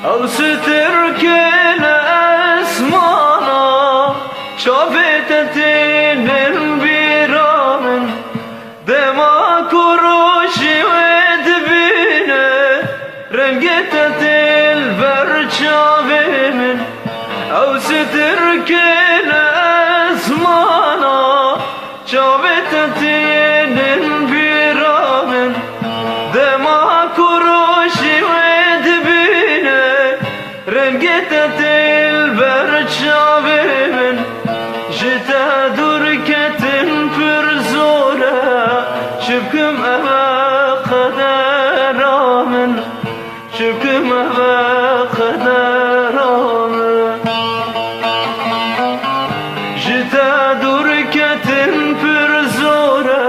أوستر كل أسمانا شافتت البيرامن دما كروشي ودبينه رنقتت البرشافين أوستر كل أسمانا شافتت البيرامن دما كروشي رنقتت البرشافين جتا دركة فرزورة شبكم أبا قدرامن شبكم أبا قدرامن جتا دركة فرزورة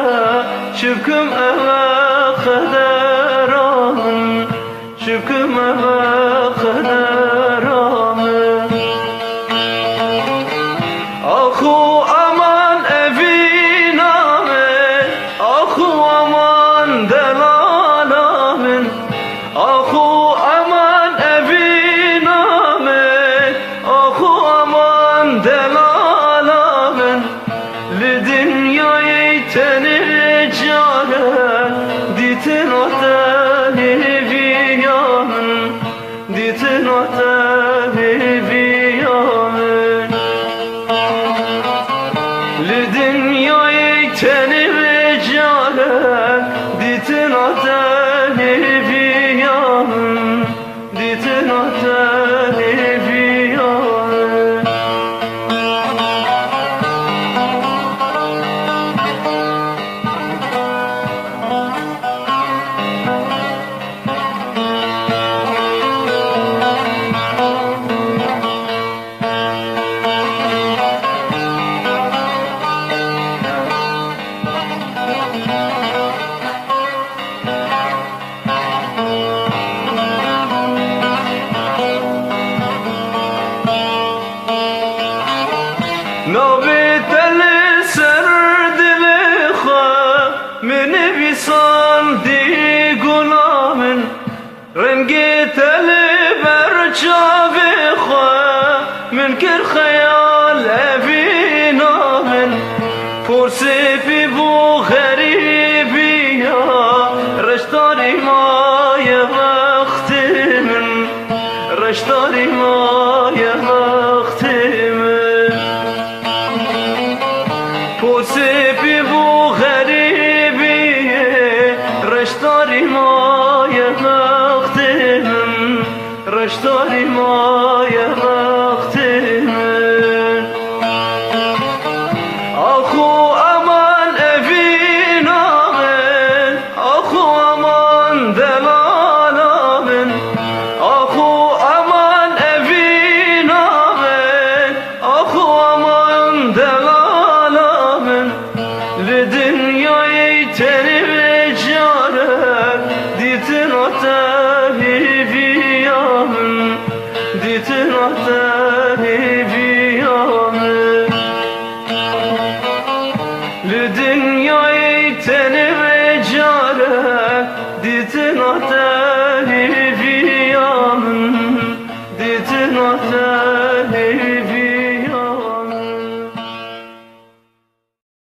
شبكم أبا قدرامن شبكم أبا قدرامن أخو أمان أبينا من أخو أمان دلالا من أخو أمان أبينا من أخو أمان دلالا من لدنيا يتنجالا ديتنا تهيبيا من ديتنا تهيبيا من لدنيا يتنجالا ديتنا تهيبيا من ديتنا تهيبيا من نابت السرد لخوا من بيصال دي غلامن رنقت البرشاف خوا من كر خيال أبينا من فرسي في بو غريبيا رشتاري ما يبختي من رشتاري ما يبختي من فرسي في بو غريبي رشتاري ما يبختي من رشتاري ما يبختي من أخو أمان أبينا من أخو أمان دلالا من أخو أمان أبينا من أخو أمان دلالا من لدنيا يتنجالا ديتنا تهيبيا من ديتنا تهيبيا من لدنيا يتنجالا ديتنا تهيبيا من ديتنا تهيبيا